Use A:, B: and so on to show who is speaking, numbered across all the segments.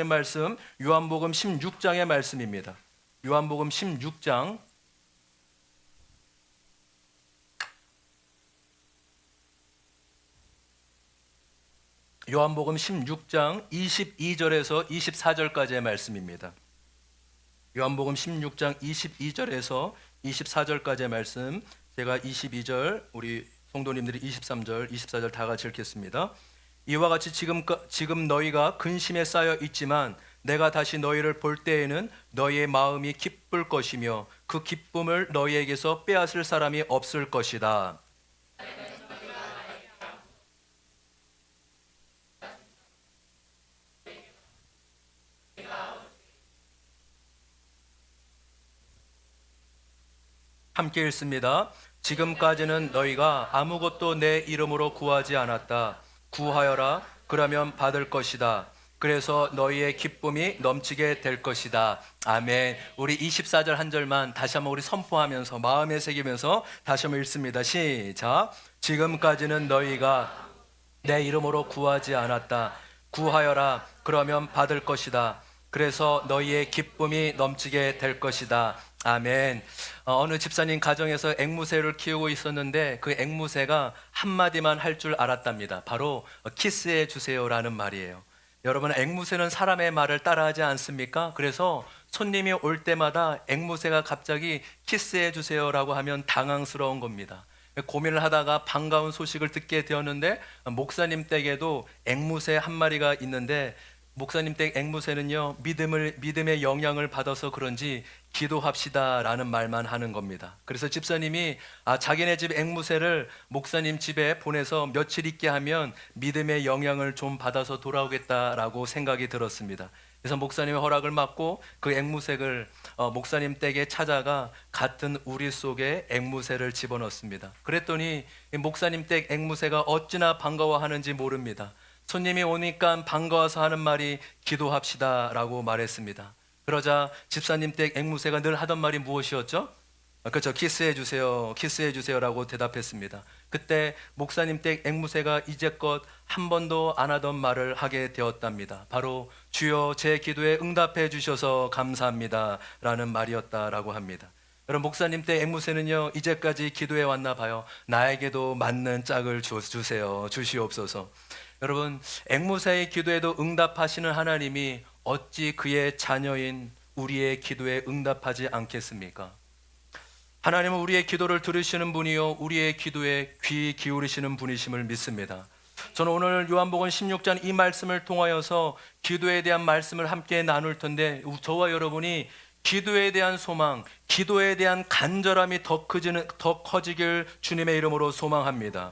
A: 말씀 요한복음 16장의 말씀입니다. 요한복음 16장 요한복음 16장 22절에서 24절까지의 말씀입니다. 요한복음 16장 22절에서 24절까지의 말씀, 제가 22절, 우리 성도님들이 23절, 24절 다 같이 읽겠습니다. 이와 같이 지금 너희가 근심에 쌓여 있지만 내가 다시 너희를 볼 때에는 너희의 마음이 기쁠 것이며 그 기쁨을 너희에게서 빼앗을 사람이 없을 것이다. 함께 읽습니다. 지금까지는 너희가 아무것도 내 이름으로 구하지 않았다. 구하여라. 그러면 받을 것이다. 그래서 너희의 기쁨이 넘치게 될 것이다. 아멘. 우리 24절 한 절만 다시 한번 우리 선포하면서 마음에 새기면서 다시 한번 읽습니다. 시작. 지금까지는 너희가 내 이름으로 구하지 않았다. 구하여라. 그러면 받을 것이다. 그래서 너희의 기쁨이 넘치게 될 것이다. 아멘. 어느 집사님 가정에서 앵무새를 키우고 있었는데 그 앵무새가 한마디만 할 줄 알았답니다. 바로 키스해 주세요라는 말이에요. 여러분, 앵무새는 사람의 말을 따라하지 않습니까? 그래서 손님이 올 때마다 앵무새가 갑자기 키스해 주세요라고 하면 당황스러운 겁니다. 고민을 하다가 반가운 소식을 듣게 되었는데, 목사님 댁에도 앵무새 한 마리가 있는데 목사님 댁 앵무새는요, 믿음의 영향을 받아서 그런지 기도합시다라는 말만 하는 겁니다. 그래서 집사님이 자기네 집 앵무새를 목사님 집에 보내서 며칠 있게 하면 믿음의 영향을 좀 받아서 돌아오겠다라고 생각이 들었습니다. 그래서 목사님의 허락을 받고 그 앵무새를 목사님 댁에 찾아가 같은 우리 속에 앵무새를 집어넣습니다. 그랬더니 목사님 댁 앵무새가 어찌나 반가워하는지 모릅니다. 손님이 오니까 반가워서 하는 말이 기도합시다 라고 말했습니다. 그러자 집사님 댁 앵무새가 늘 하던 말이 무엇이었죠? 그렇죠. 키스해 주세요, 키스해 주세요 라고 대답했습니다. 그때 목사님 댁 앵무새가 이제껏 한 번도 안 하던 말을 하게 되었답니다. 바로 주여 제 기도에 응답해 주셔서 감사합니다 라는 말이었다라고 합니다. 여러분, 목사님 댁 앵무새는요, 이제까지 기도해 왔나 봐요. 나에게도 맞는 짝을 주세요, 주시옵소서. 여러분, 앵무새의 기도에도 응답하시는 하나님이 어찌 그의 자녀인 우리의 기도에 응답하지 않겠습니까? 하나님은 우리의 기도를 들으시는 분이요, 우리의 기도에 귀 기울이시는 분이심을 믿습니다. 저는 오늘 요한복음 16장 이 말씀을 통하여서 기도에 대한 말씀을 함께 나눌 텐데, 저와 여러분이 기도에 대한 소망, 기도에 대한 간절함이 더 커지길 주님의 이름으로 소망합니다.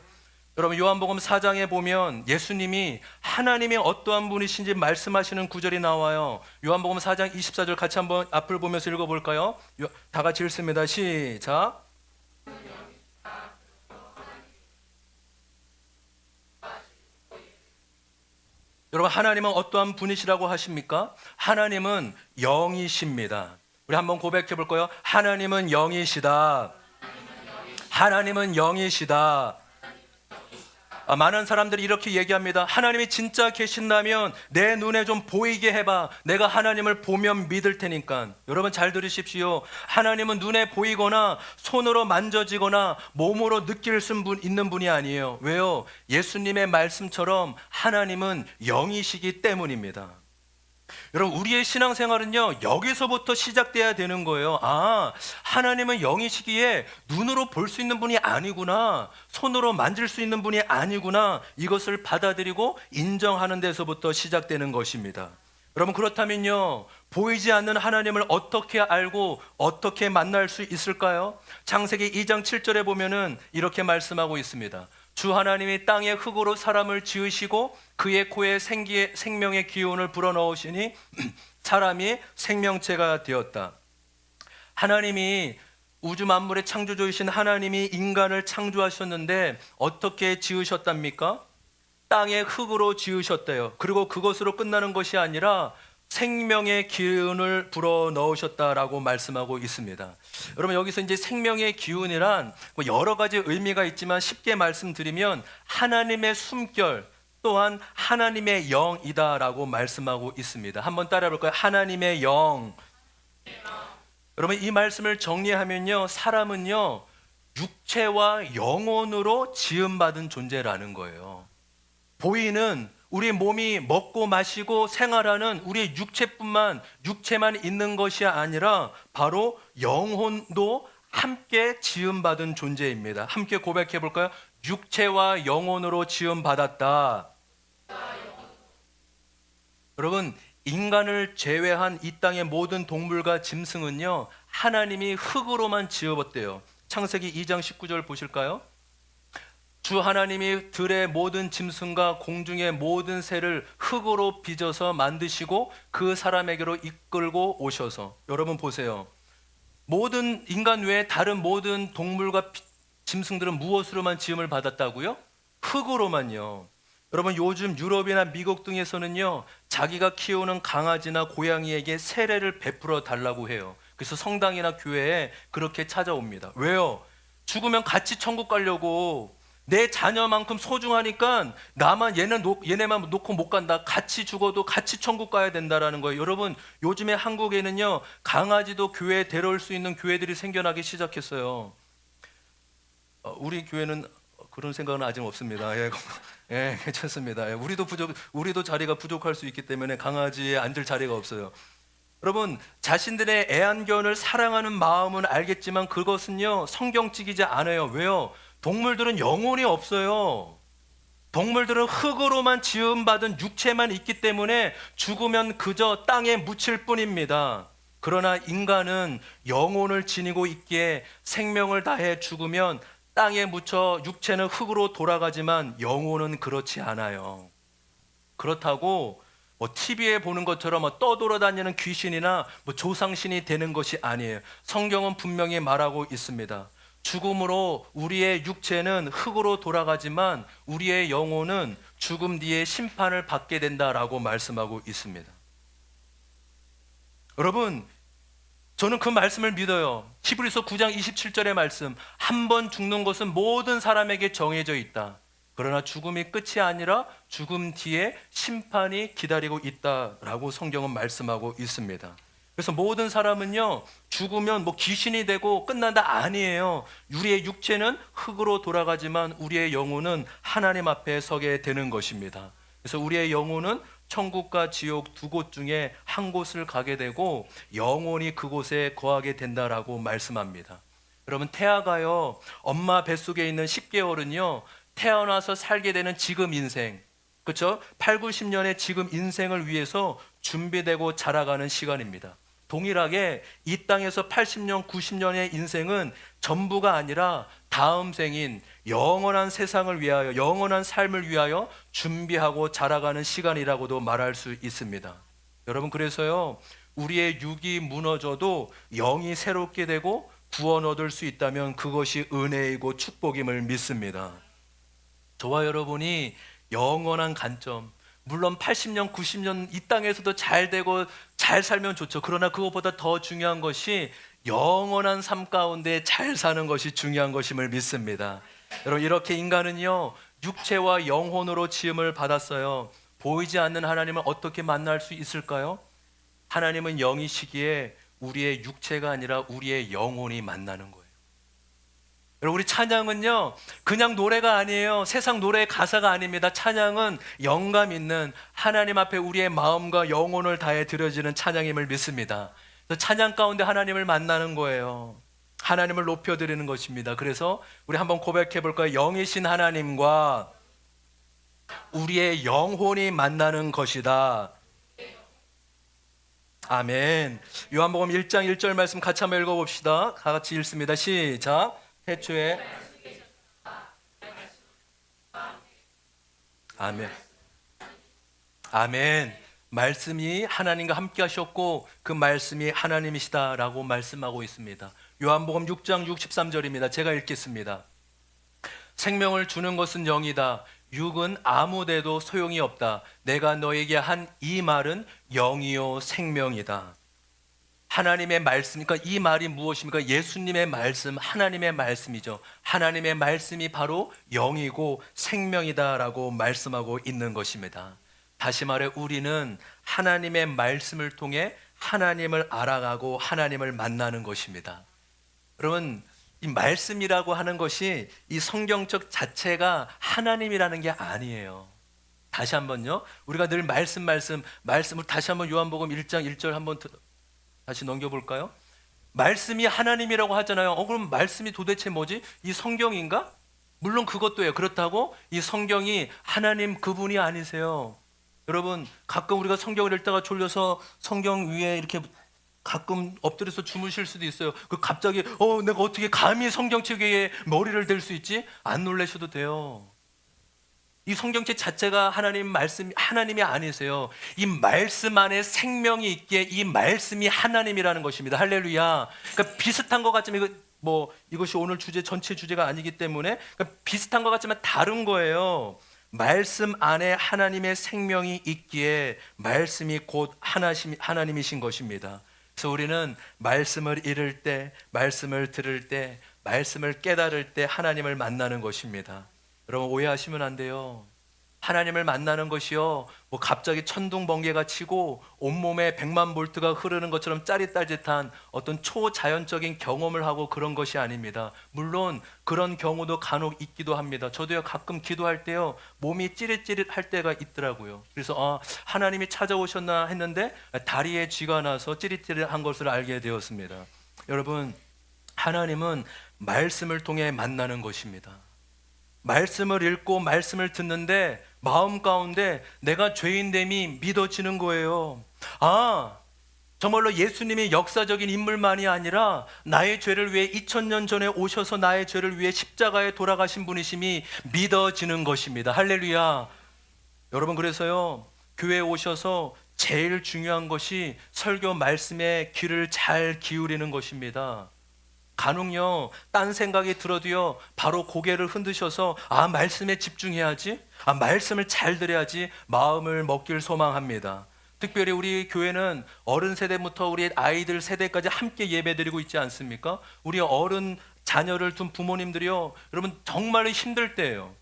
A: 여러분, 요한복음 4장에 보면 예수님이 하나님이 어떠한 분이신지 말씀하시는 구절이 나와요. 요한복음 4장 24절 같이 한번 앞을 보면서 읽어볼까요? 다 같이 읽습니다. 시작. 여러분, 하나님은 어떠한 분이시라고 하십니까? 하나님은 영이십니다. 우리 한번 고백해 볼까요? 하나님은 영이시다. 하나님은 영이시다. 많은 사람들이 이렇게 얘기합니다. 하나님이 진짜 계신다면 내 눈에 좀 보이게 해봐. 내가 하나님을 보면 믿을 테니까. 여러분, 잘 들으십시오. 하나님은 눈에 보이거나 손으로 만져지거나 몸으로 느낄 수 있는 분이 아니에요. 왜요? 예수님의 말씀처럼 하나님은 영이시기 때문입니다. 여러분, 우리의 신앙생활은요, 여기서부터 시작돼야 되는 거예요. 하나님은 영이시기에 눈으로 볼 수 있는 분이 아니구나, 손으로 만질 수 있는 분이 아니구나, 이것을 받아들이고 인정하는 데서부터 시작되는 것입니다. 여러분, 그렇다면요, 보이지 않는 하나님을 어떻게 알고 어떻게 만날 수 있을까요? 창세기 2장 7절에 보면은 이렇게 말씀하고 있습니다. 주 하나님이 땅의 흙으로 사람을 지으시고 그의 코에 생명의 기운을 불어넣으시니 사람이 생명체가 되었다. 하나님이 우주 만물의 창조주이신 하나님이 인간을 창조하셨는데 어떻게 지으셨답니까? 땅의 흙으로 지으셨대요. 그리고 그것으로 끝나는 것이 아니라 생명의 기운을 불어넣으셨다라고 말씀하고 있습니다. 여러분, 여기서 이제 생명의 기운이란 여러 가지 의미가 있지만 쉽게 말씀드리면 하나님의 숨결 또한 하나님의 영이다라고 말씀하고 있습니다. 한번 따라해 볼까요? 하나님의 영. 여러분, 이 말씀을 정리하면요, 사람은요 육체와 영혼으로 지음받은 존재라는 거예요. 보이는 우리 몸이 먹고 마시고 생활하는 우리 육체만 있는 것이 아니라 바로 영혼도 함께 지음받은 존재입니다. 함께 고백해 볼까요? 육체와 영혼으로 지음받았다. 여러분, 인간을 제외한 이 땅의 모든 동물과 짐승은요 하나님이 흙으로만 지어봤대요. 창세기 2장 19절 보실까요? 주 하나님이 들의 모든 짐승과 공중의 모든 새를 흙으로 빚어서 만드시고 그 사람에게로 이끌고 오셔서, 여러분 보세요. 모든 인간 외에 다른 모든 동물과 짐승들은 무엇으로만 지음을 받았다고요? 흙으로만요. 여러분, 요즘 유럽이나 미국 등에서는요 자기가 키우는 강아지나 고양이에게 세례를 베풀어 달라고 해요. 그래서 성당이나 교회에 그렇게 찾아옵니다. 왜요? 죽으면 같이 천국 가려고. 내 자녀만큼 소중하니까 얘네만 놓고 못 간다. 같이 죽어도 같이 천국 가야 된다라는 거예요. 여러분, 요즘에 한국에는요 강아지도 교회에 데려올 수 있는 교회들이 생겨나기 시작했어요. 우리 교회는 그런 생각은 아직 없습니다. 예, 괜찮습니다. 예, 우리도 자리가 부족할 수 있기 때문에 강아지에 앉을 자리가 없어요. 여러분, 자신들의 애완견을 사랑하는 마음은 알겠지만 그것은요 성경적이지 않아요. 왜요? 동물들은 영혼이 없어요. 동물들은 흙으로만 지음받은 육체만 있기 때문에 죽으면 그저 땅에 묻힐 뿐입니다. 그러나 인간은 영혼을 지니고 있기에 생명을 다해 죽으면 땅에 묻혀 육체는 흙으로 돌아가지만 영혼은 그렇지 않아요. 그렇다고 TV에 보는 것처럼 떠돌아다니는 귀신이나 조상신이 되는 것이 아니에요. 성경은 분명히 말하고 있습니다. 죽음으로 우리의 육체는 흙으로 돌아가지만 우리의 영혼은 죽음 뒤에 심판을 받게 된다라고 말씀하고 있습니다. 여러분, 저는 그 말씀을 믿어요. 히브리서 9장 27절의 말씀, 한 번 죽는 것은 모든 사람에게 정해져 있다. 그러나 죽음이 끝이 아니라 죽음 뒤에 심판이 기다리고 있다라고 성경은 말씀하고 있습니다. 그래서 모든 사람은요 죽으면 귀신이 되고 끝난다 아니에요. 우리의 육체는 흙으로 돌아가지만 우리의 영혼은 하나님 앞에 서게 되는 것입니다. 그래서 우리의 영혼은 천국과 지옥 두 곳 중에 한 곳을 가게 되고 영원히 그곳에 거하게 된다라고 말씀합니다. 여러분, 태아가요 엄마 뱃속에 있는 10개월은요 태어나서 살게 되는 지금 인생, 그렇죠? 8, 90년의 지금 인생을 위해서 준비되고 자라가는 시간입니다. 동일하게 이 땅에서 80년, 90년의 인생은 전부가 아니라 다음 생인 영원한 세상을 위하여, 영원한 삶을 위하여 준비하고 자라가는 시간이라고도 말할 수 있습니다. 여러분, 그래서요 우리의 육이 무너져도 영이 새롭게 되고 구원 얻을 수 있다면 그것이 은혜이고 축복임을 믿습니다. 저와 여러분이 영원한 관점, 물론 80년, 90년 이 땅에서도 잘 되고 잘 살면 좋죠. 그러나 그것보다 더 중요한 것이 영원한 삶 가운데 잘 사는 것이 중요한 것임을 믿습니다. 여러분, 이렇게 인간은요 육체와 영혼으로 지음을 받았어요. 보이지 않는 하나님을 어떻게 만날 수 있을까요? 하나님은 영이시기에 우리의 육체가 아니라 우리의 영혼이 만나는 거예요. 여러분, 우리 찬양은요 그냥 노래가 아니에요. 세상 노래의 가사가 아닙니다. 찬양은 영감 있는 하나님 앞에 우리의 마음과 영혼을 다해 드려지는 찬양임을 믿습니다. 그래서 찬양 가운데 하나님을 만나는 거예요. 하나님을 높여드리는 것입니다. 그래서 우리 한번 고백해 볼까요? 영이신 하나님과 우리의 영혼이 만나는 것이다. 아멘. 요한복음 1장 1절 말씀 같이 한번 읽어봅시다. 다 같이 읽습니다. 시작. 태초에 아멘. 아멘. 말씀이 하나님과 함께 하셨고 그 말씀이 하나님이시다라고 말씀하고 있습니다. 요한복음 6장 63절입니다. 제가 읽겠습니다. 생명을 주는 것은 영이다. 육은 아무데도 소용이 없다. 내가 너에게 한 이 말은 영이요 생명이다. 하나님의 말씀, 그러니까 이 말이 무엇입니까? 예수님의 말씀, 하나님의 말씀이죠. 하나님의 말씀이 바로 영이고 생명이다라고 말씀하고 있는 것입니다. 다시 말해 우리는 하나님의 말씀을 통해 하나님을 알아가고 하나님을 만나는 것입니다. 여러분, 이 말씀이라고 하는 것이 이 성경적 자체가 하나님이라는 게 아니에요. 다시 한번요. 우리가 늘 말씀을 다시 한번 요한복음 1장 1절 한번 다시 넘겨볼까요? 말씀이 하나님이라고 하잖아요. 그럼 말씀이 도대체 뭐지? 이 성경인가? 물론 그것도예요. 그렇다고 이 성경이 하나님 그분이 아니세요. 여러분, 가끔 우리가 성경을 읽다가 졸려서 성경 위에 이렇게 가끔 엎드려서 주무실 수도 있어요. 그 갑자기 내가 어떻게 감히 성경책 위에 머리를 댈 수 있지? 안 놀라셔도 돼요. 이 성경책 자체가 하나님 말씀, 하나님이 아니세요. 이 말씀 안에 생명이 있기에 이 말씀이 하나님이라는 것입니다. 할렐루야. 그러니까 비슷한 것 같지만 이것이 오늘 전체 주제가 아니기 때문에 그러니까 비슷한 것 같지만 다른 거예요. 말씀 안에 하나님의 생명이 있기에 말씀이 곧 하나님이신 것입니다. 그래서 우리는 말씀을 읽을 때, 말씀을 들을 때, 말씀을 깨달을 때 하나님을 만나는 것입니다. 여러분 오해하시면 안 돼요. 하나님을 만나는 것이요 갑자기 천둥 번개가 치고 온몸에 100만 볼트가 흐르는 것처럼 짜릿짜릿한 어떤 초자연적인 경험을 하고 그런 것이 아닙니다. 물론 그런 경우도 간혹 있기도 합니다. 저도요 가끔 기도할 때요 몸이 찌릿찌릿할 때가 있더라고요. 그래서 하나님이 찾아오셨나 했는데 다리에 쥐가 나서 찌릿찌릿한 것을 알게 되었습니다. 여러분, 하나님은 말씀을 통해 만나는 것입니다. 말씀을 읽고 말씀을 듣는데 마음 가운데 내가 죄인됨이 믿어지는 거예요. 정말로 예수님이 역사적인 인물만이 아니라 나의 죄를 위해 2000년 전에 오셔서 나의 죄를 위해 십자가에 돌아가신 분이심이 믿어지는 것입니다. 할렐루야. 여러분, 그래서요 교회에 오셔서 제일 중요한 것이 설교 말씀에 귀를 잘 기울이는 것입니다. 간혹요 딴 생각이 들어도요 바로 고개를 흔드셔서 말씀에 집중해야지, 말씀을 잘 들어야지 마음을 먹길 소망합니다. 특별히 우리 교회는 어른 세대부터 우리 아이들 세대까지 함께 예배드리고 있지 않습니까? 우리 어른 자녀를 둔 부모님들이요 여러분 정말로 힘들 때예요.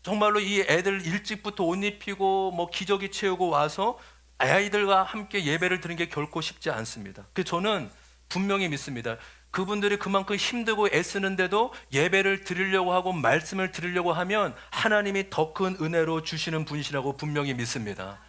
A: 정말로 이 애들 일찍부터 옷 입히고 기저귀 채우고 와서 아이들과 함께 예배를 드리는 게 결코 쉽지 않습니다. 그래서 저는 분명히 믿습니다. 그분들이 그만큼 힘들고 애쓰는데도 예배를 드리려고 하고 말씀을 드리려고 하면 하나님이 더 큰 은혜로 주시는 분이시라고 분명히 믿습니다.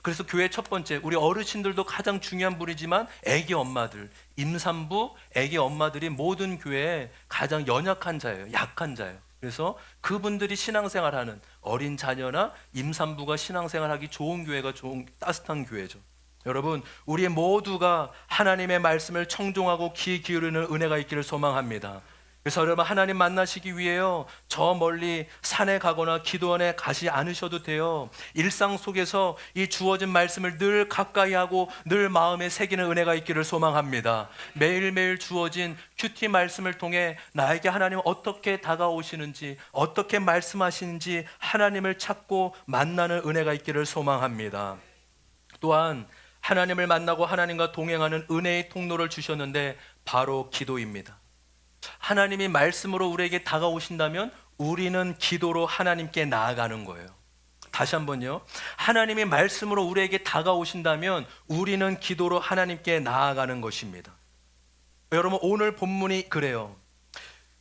A: 그래서 교회 첫 번째, 우리 어르신들도 가장 중요한 분이지만 애기 엄마들, 임산부, 애기 엄마들이 모든 교회에 가장 연약한 자예요. 약한 자예요. 그래서 그분들이 신앙생활하는 어린 자녀나 임산부가 신앙생활하기 좋은 교회가 따뜻한 교회죠. 여러분, 우리 모두가 하나님의 말씀을 청종하고 귀 기울이는 은혜가 있기를 소망합니다. 그래서 여러분, 하나님 만나시기 위해요 저 멀리 산에 가거나 기도원에 가지 않으셔도 돼요. 일상 속에서 이 주어진 말씀을 늘 가까이 하고 늘 마음에 새기는 은혜가 있기를 소망합니다. 매일매일 주어진 큐티 말씀을 통해 나에게 하나님 어떻게 다가오시는지, 어떻게 말씀하시는지 하나님을 찾고 만나는 은혜가 있기를 소망합니다. 또한 하나님을 만나고 하나님과 동행하는 은혜의 통로를 주셨는데 바로 기도입니다. 하나님이 말씀으로 우리에게 다가오신다면 우리는 기도로 하나님께 나아가는 거예요. 다시 한번요. 하나님이 말씀으로 우리에게 다가오신다면 우리는 기도로 하나님께 나아가는 것입니다. 여러분, 오늘 본문이 그래요.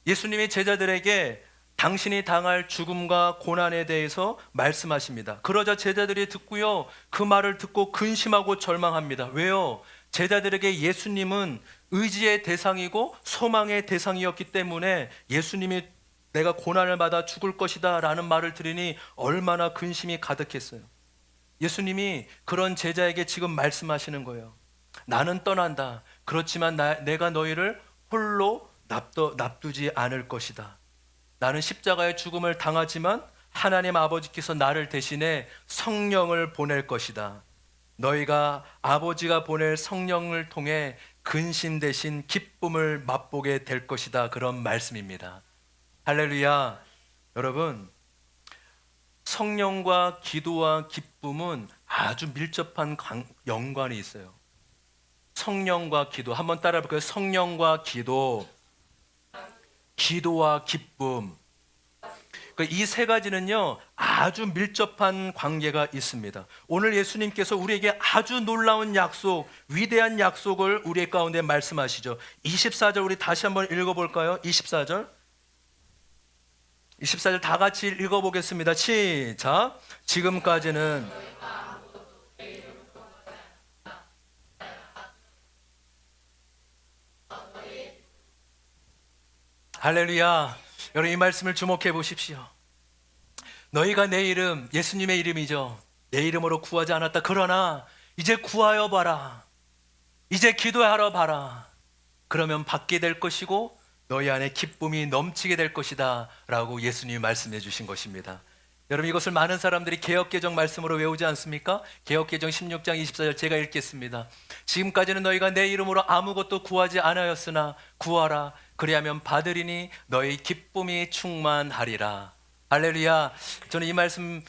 A: 예수님이 제자들에게 당신이 당할 죽음과 고난에 대해서 말씀하십니다. 그러자 제자들이 듣고요 그 말을 듣고 근심하고 절망합니다. 왜요? 제자들에게 예수님은 의지의 대상이고 소망의 대상이었기 때문에 예수님이 내가 고난을 받아 죽을 것이다 라는 말을 들으니 얼마나 근심이 가득했어요. 예수님이 그런 제자에게 지금 말씀하시는 거예요. 나는 떠난다. 그렇지만 내가 너희를 홀로 납두지 않을 것이다. 나는 십자가의 죽음을 당하지만 하나님 아버지께서 나를 대신해 성령을 보낼 것이다. 너희가 아버지가 보낼 성령을 통해 근심 대신 기쁨을 맛보게 될 것이다. 그런 말씀입니다. 할렐루야. 여러분, 성령과 기도와 기쁨은 아주 밀접한 연관이 있어요. 성령과 기도. 한번 따라해 볼까요? 성령과 기도, 기도와 기쁨. 이 세 가지는요, 아주 밀접한 관계가 있습니다. 오늘 예수님께서 우리에게 아주 놀라운 약속, 위대한 약속을 우리 가운데 말씀하시죠. 24절 우리 다시 한번 읽어볼까요? 24절 다 같이 읽어보겠습니다. 시작. 지금까지는 할렐루야. 여러분 이 말씀을 주목해 보십시오. 너희가 내 이름, 예수님의 이름이죠. 내 이름으로 구하지 않았다. 그러나 이제 구하여 봐라. 이제 기도하러 봐라. 그러면 받게 될 것이고 너희 안에 기쁨이 넘치게 될 것이다 라고 예수님이 말씀해 주신 것입니다. 여러분 이것을 많은 사람들이 개역개정 말씀으로 외우지 않습니까? 개역개정 16장 24절 제가 읽겠습니다. 지금까지는 너희가 내 이름으로 아무것도 구하지 않았으나 구하라. 그리하면 받으리니 너희 기쁨이 충만하리라. 할렐루야. 저는 이 말씀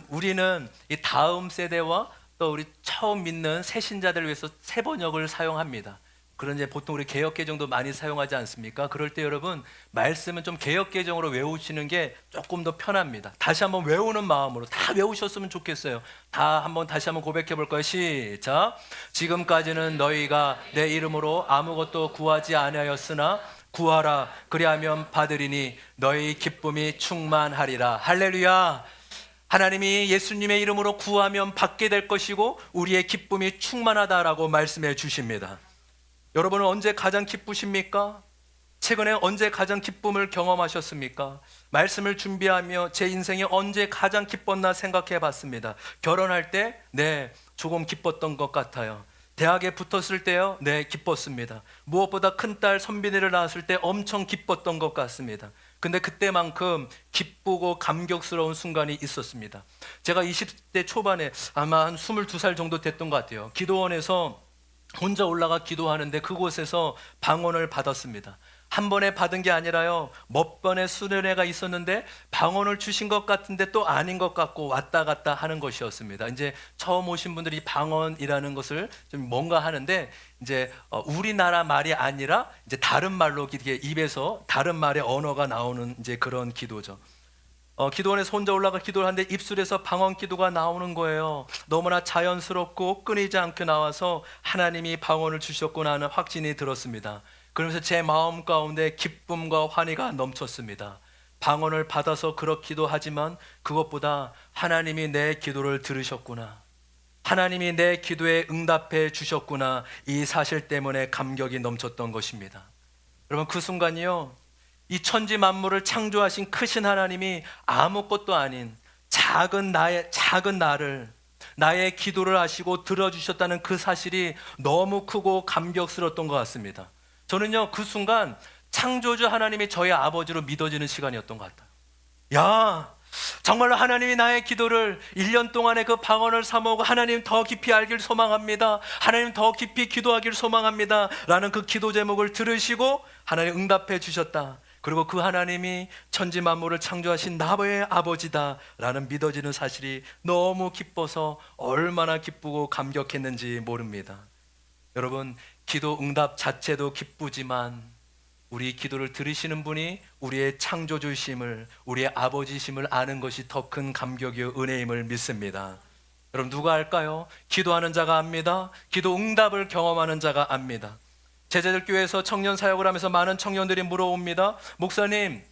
A: 우리는 이 다음 세대와 또 우리 처음 믿는 새 신자들을 위해서 새 번역을 사용합니다. 그런데 보통 우리 개역개정도 많이 사용하지 않습니까? 그럴 때 여러분 말씀은 좀 개역개정으로 외우시는 게 조금 더 편합니다. 다시 한번 외우는 마음으로 다 외우셨으면 좋겠어요. 다시 한번 고백해 볼까요? 시작. 지금까지는 너희가 내 이름으로 아무것도 구하지 아니하였으나 구하라. 그리하면 받으리니 너희 기쁨이 충만하리라. 할렐루야. 하나님이 예수님의 이름으로 구하면 받게 될 것이고 우리의 기쁨이 충만하다라고 말씀해 주십니다. 여러분은 언제 가장 기쁘십니까? 최근에 언제 가장 기쁨을 경험하셨습니까? 말씀을 준비하며 제 인생이 언제 가장 기뻤나 생각해 봤습니다. 결혼할 때, 네, 조금 기뻤던 것 같아요. 대학에 붙었을 때요, 네, 기뻤습니다. 무엇보다 큰딸 선빈이를 낳았을 때 엄청 기뻤던 것 같습니다. 근데 그때만큼 기쁘고 감격스러운 순간이 있었습니다. 제가 20대 초반에 아마 한 22살 정도 됐던 것 같아요. 기도원에서 혼자 올라가 기도하는데 그곳에서 방언을 받았습니다. 한 번에 받은 게 아니라요, 몇 번의 수련회가 있었는데 방언을 주신 것 같은데 또 아닌 것 같고 왔다 갔다 하는 것이었습니다. 이제 처음 오신 분들이 방언이라는 것을 좀 뭔가 하는데 이제 우리나라 말이 아니라 이제 다른 말로 입에서 다른 말의 언어가 나오는 이제 그런 기도죠. 기도원에서 혼자 올라가 기도를 하는데 입술에서 방언 기도가 나오는 거예요. 너무나 자연스럽고 끊이지 않게 나와서 하나님이 방언을 주셨구나 하는 확신이 들었습니다. 그러면서 제 마음 가운데 기쁨과 환희가 넘쳤습니다. 방언을 받아서 그렇기도 하지만 그것보다 하나님이 내 기도를 들으셨구나, 하나님이 내 기도에 응답해 주셨구나, 이 사실 때문에 감격이 넘쳤던 것입니다. 여러분 그 순간이요, 이 천지 만물을 창조하신 크신 하나님이 아무것도 아닌 작은 나를, 나의 기도를 하시고 들어주셨다는 그 사실이 너무 크고 감격스러웠던 것 같습니다. 저는요 그 순간 창조주 하나님이 저의 아버지로 믿어지는 시간이었던 것 같아요. 야, 정말로 하나님이 나의 기도를 1년 동안의 그 방언을 사모으고 하나님 더 깊이 알길 소망합니다, 하나님 더 깊이 기도하길 소망합니다 라는 그 기도 제목을 들으시고 하나님 응답해 주셨다. 그리고 그 하나님이 천지 만물을 창조하신 나의 아버지다 라는 믿어지는 사실이 너무 기뻐서 얼마나 기쁘고 감격했는지 모릅니다. 여러분 기도 응답 자체도 기쁘지만 우리 기도를 들으시는 분이 우리의 창조주심을, 우리의 아버지심을 아는 것이 더 큰 감격이요 은혜임을 믿습니다. 여러분 누가 알까요? 기도하는 자가 압니다. 기도 응답을 경험하는 자가 압니다. 제자들 교회에서 청년 사역을 하면서 많은 청년들이 물어옵니다. 목사님,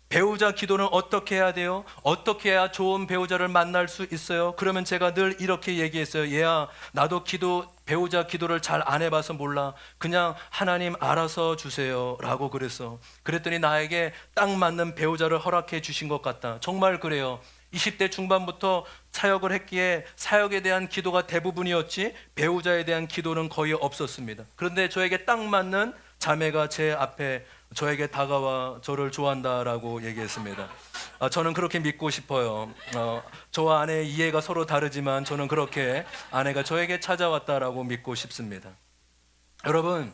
A: 배우자 기도는 어떻게 해야 돼요? 어떻게 해야 좋은 배우자를 만날 수 있어요? 그러면 제가 늘 이렇게 얘기했어요. 얘야, 나도 배우자 기도를 잘 안 해봐서 몰라. 그냥 하나님 알아서 주세요 라고 그랬더니 나에게 딱 맞는 배우자를 허락해 주신 것 같다. 정말 그래요. 20대 중반부터 사역을 했기에 사역에 대한 기도가 대부분이었지 배우자에 대한 기도는 거의 없었습니다. 그런데 저에게 딱 맞는 자매가 제 앞에 저에게 다가와 저를 좋아한다라고 얘기했습니다. 저는 그렇게 믿고 싶어요. 저와 아내의 이해가 서로 다르지만 저는 그렇게 아내가 저에게 찾아왔다라고 믿고 싶습니다. 여러분,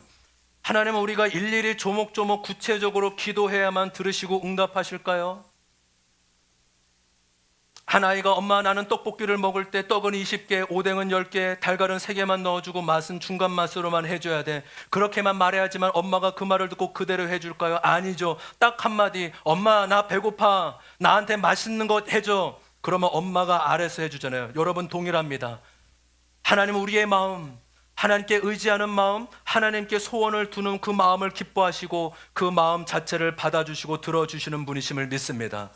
A: 하나님은 우리가 일일이 조목조목 구체적으로 기도해야만 들으시고 응답하실까요? 한 아이가 엄마 나는 떡볶이를 먹을 때 떡은 20개, 오뎅은 10개, 달걀은 3개만 넣어주고 맛은 중간 맛으로만 해줘야 돼. 그렇게만 말해야지만 엄마가 그 말을 듣고 그대로 해줄까요? 아니죠. 딱 한마디, 엄마 나 배고파, 나한테 맛있는 거 해줘. 그러면 엄마가 알아서 해주잖아요. 여러분 동일합니다. 하나님은 우리의 마음, 하나님께 의지하는 마음, 하나님께 소원을 두는 그 마음을 기뻐하시고 그 마음 자체를 받아주시고 들어주시는 분이심을 믿습니다.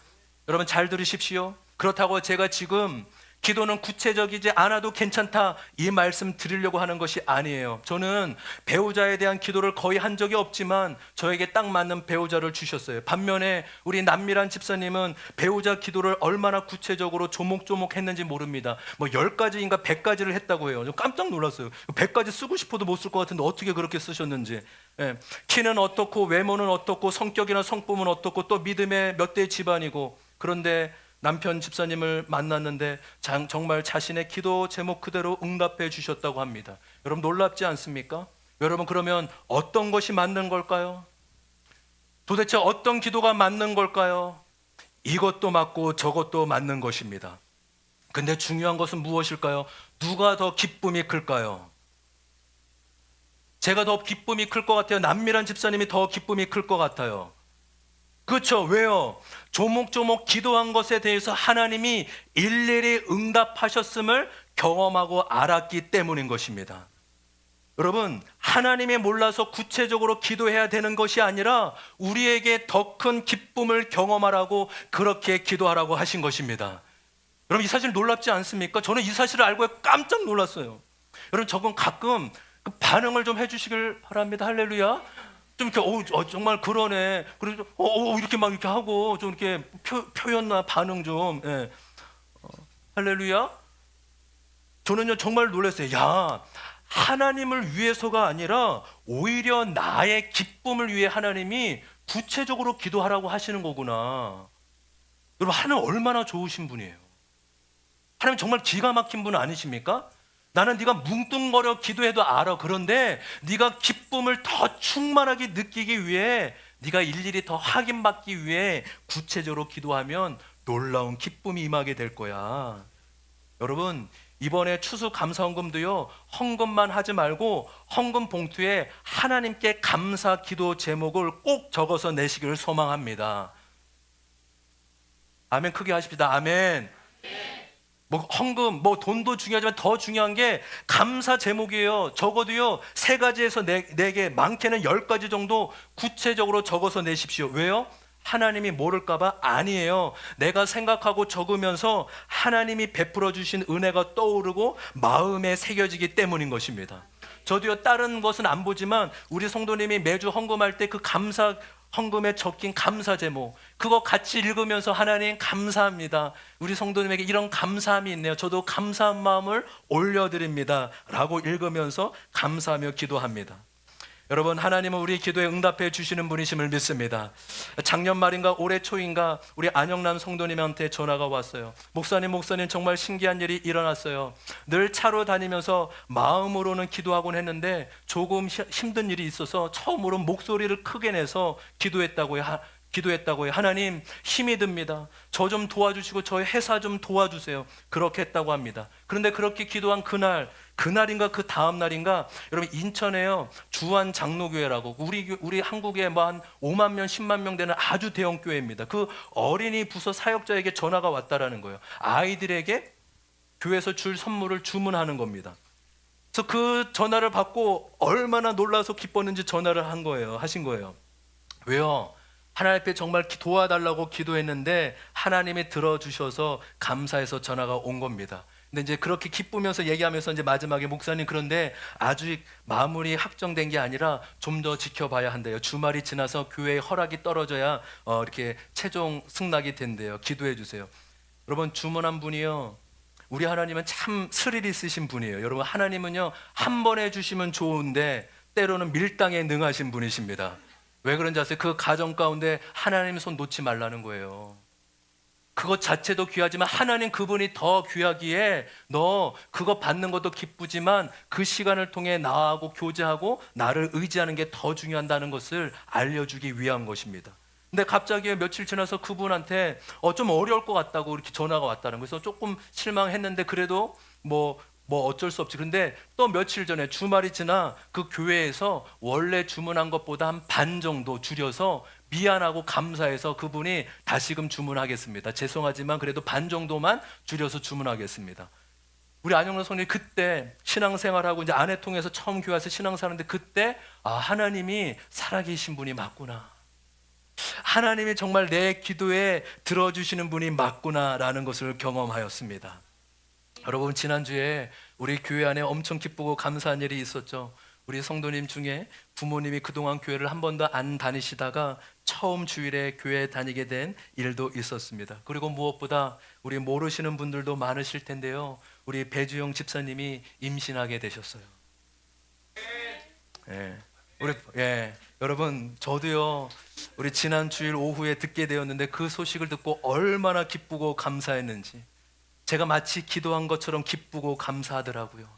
A: 여러분 잘 들으십시오. 그렇다고 제가 지금 기도는 구체적이지 않아도 괜찮다 이 말씀 드리려고 하는 것이 아니에요. 저는 배우자에 대한 기도를 거의 한 적이 없지만 저에게 딱 맞는 배우자를 주셨어요. 반면에 우리 남미란 집사님은 배우자 기도를 얼마나 구체적으로 조목조목 했는지 모릅니다. 뭐 10가지인가 100가지를 했다고 해요. 깜짝 놀랐어요. 100가지 쓰고 싶어도 못 쓸 것 같은데 어떻게 그렇게 쓰셨는지. 예. 키는 어떻고 외모는 어떻고 성격이나 성품은 어떻고 또 믿음의 몇 대 집안이고. 그런데 남편 집사님을 만났는데 정말 자신의 기도 제목 그대로 응답해 주셨다고 합니다. 여러분 놀랍지 않습니까? 여러분 그러면 어떤 것이 맞는 걸까요? 도대체 어떤 기도가 맞는 걸까요? 이것도 맞고 저것도 맞는 것입니다. 근데 중요한 것은 무엇일까요? 누가 더 기쁨이 클까요? 제가 더 기쁨이 클 것 같아요? 남미란 집사님이 더 기쁨이 클 것 같아요? 그렇죠. 왜요? 조목조목 기도한 것에 대해서 하나님이 일일이 응답하셨음을 경험하고 알았기 때문인 것입니다. 여러분, 하나님이 몰라서 구체적으로 기도해야 되는 것이 아니라 우리에게 더 큰 기쁨을 경험하라고 그렇게 기도하라고 하신 것입니다. 여러분, 이 사실 놀랍지 않습니까? 저는 이 사실을 알고 깜짝 놀랐어요. 여러분, 저건 가끔 그 반응을 좀 해주시길 바랍니다. 할렐루야. 좀 이렇게 정말 그러네. 그래서 이렇게 막 이렇게 하고 좀 이렇게 표현나 반응 좀. 예. 할렐루야. 저는요 정말 놀랐어요. 야, 하나님을 위해서가 아니라 오히려 나의 기쁨을 위해 하나님이 구체적으로 기도하라고 하시는 거구나. 여러분 하나님 얼마나 좋으신 분이에요. 하나님 정말 기가 막힌 분 아니십니까? 나는 네가 뭉뚱거려 기도해도 알아. 그런데 네가 기쁨을 더 충만하게 느끼기 위해, 네가 일일이 더 확인받기 위해 구체적으로 기도하면 놀라운 기쁨이 임하게 될 거야. 여러분 이번에 추수감사헌금도요 헌금만 하지 말고 헌금 봉투에 하나님께 감사 기도 제목을 꼭 적어서 내시기를 소망합니다. 아멘. 크게 하십시다. 아멘. 뭐 헌금, 뭐 돈도 중요하지만 더 중요한 게 감사 제목이에요. 적어도요 3가지에서 4개, 많게는 10가지 정도 구체적으로 적어서 내십시오. 왜요? 하나님이 모를까봐? 아니에요. 내가 생각하고 적으면서 하나님이 베풀어 주신 은혜가 떠오르고 마음에 새겨지기 때문인 것입니다. 저도요 다른 것은 안 보지만 우리 성도님이 매주 헌금할 때 그 감사 헌금에 적힌 감사 제목 그거 같이 읽으면서 하나님 감사합니다. 우리 성도님에게 이런 감사함이 있네요. 저도 감사한 마음을 올려드립니다 라고 읽으면서 감사하며 기도합니다. 여러분 하나님은 우리 기도에 응답해 주시는 분이심을 믿습니다. 작년 말인가 올해 초인가 우리 안영란 성도님한테 전화가 왔어요. 목사님 정말 신기한 일이 일어났어요. 늘 차로 다니면서 마음으로는 기도하곤 했는데 조금 힘든 일이 있어서 처음으로 목소리를 크게 내서 기도했다고요. 하나님 힘이 듭니다. 저 좀 도와주시고 저희 회사 좀 도와주세요. 그렇게 했다고 합니다. 그런데 그렇게 기도한 그날인가 그 다음 날인가 여러분 인천에요 주한 장로교회라고 우리 한국에 뭐 한 5만 명 10만 명 되는 아주 대형 교회입니다. 그 어린이 부서 사역자에게 전화가 왔다라는 거예요. 아이들에게 교회에서 줄 선물을 주문하는 겁니다. 그래서 그 전화를 받고 얼마나 놀라서 기뻤는지 전화를 하신 거예요. 왜요? 하나님 앞에 정말 도와달라고 기도했는데 하나님이 들어주셔서 감사해서 전화가 온 겁니다. 근데 이제 그렇게 기쁘면서 얘기하면서 이제 마지막에 목사님 그런데 아직 마무리 확정된 게 아니라 좀 더 지켜봐야 한대요. 주말이 지나서 교회에 허락이 떨어져야 이렇게 최종 승낙이 된대요. 기도해 주세요. 여러분 주문한 분이요. 우리 하나님은 참 스릴 있으신 분이에요. 여러분 하나님은요 한 번 해주시면 좋은데 때로는 밀당에 능하신 분이십니다. 왜 그런지 아세요? 그 가정 가운데 하나님의 손 놓지 말라는 거예요. 그것 자체도 귀하지만 하나님 그분이 더 귀하기에 너 그거 받는 것도 기쁘지만 그 시간을 통해 나하고 교제하고 나를 의지하는 게 더 중요하다는 것을 알려주기 위한 것입니다. 근데 갑자기 며칠 지나서 그분한테 좀 어려울 것 같다고 이렇게 전화가 왔다는 거예요. 그래서 조금 실망했는데 그래도 뭐 어쩔 수 없지. 근데 또 며칠 전에 주말이 지나 그 교회에서 원래 주문한 것보다 한 반 정도 줄여서 미안하고 감사해서 그분이 다시금 주문하겠습니다. 죄송하지만 그래도 반 정도만 줄여서 주문하겠습니다. 우리 안영란 성령이 그때 신앙생활하고 이제 아내 통해서 처음 교회 와서 신앙생활하는데 그때 하나님이 살아계신 분이 맞구나. 하나님이 정말 내 기도에 들어주시는 분이 맞구나라는 것을 경험하였습니다. 여러분, 지난주에 우리 교회 안에 엄청 기쁘고 감사한 일이 있었죠. 우리 성도님 중에 부모님이 그동안 교회를 한 번도 안 다니시다가 처음 주일에 교회 다니게 된 일도 있었습니다. 그리고 무엇보다 우리 모르시는 분들도 많으실 텐데요, 우리 배주영 집사님이 임신하게 되셨어요. 여러분, 저도요 우리 지난 주일 오후에 듣게 되었는데 그 소식을 듣고 얼마나 기쁘고 감사했는지 제가 마치 기도한 것처럼 기쁘고 감사하더라고요.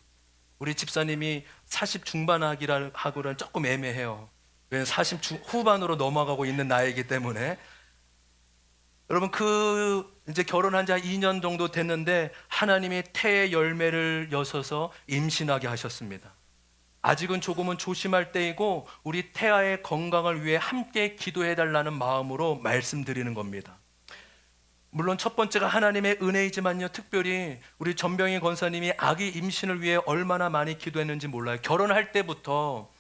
A: 우리 집사님이 40 중반 하기라는 조금 애매해요. 왜냐면 40 후반으로 넘어가고 있는 나이기 때문에. 여러분, 이제 결혼한 지 한 2년 정도 됐는데 하나님이 태의 열매를 여셔서 임신하게 하셨습니다. 아직은 조금은 조심할 때이고 우리 태아의 건강을 위해 함께 기도해 달라는 마음으로 말씀드리는 겁니다. 물론 첫 번째가 하나님의 은혜이지만요, 특별히 우리 전병희 권사님이 아기 임신을 위해 얼마나 많이 기도했는지 몰라요. 결혼할 때부터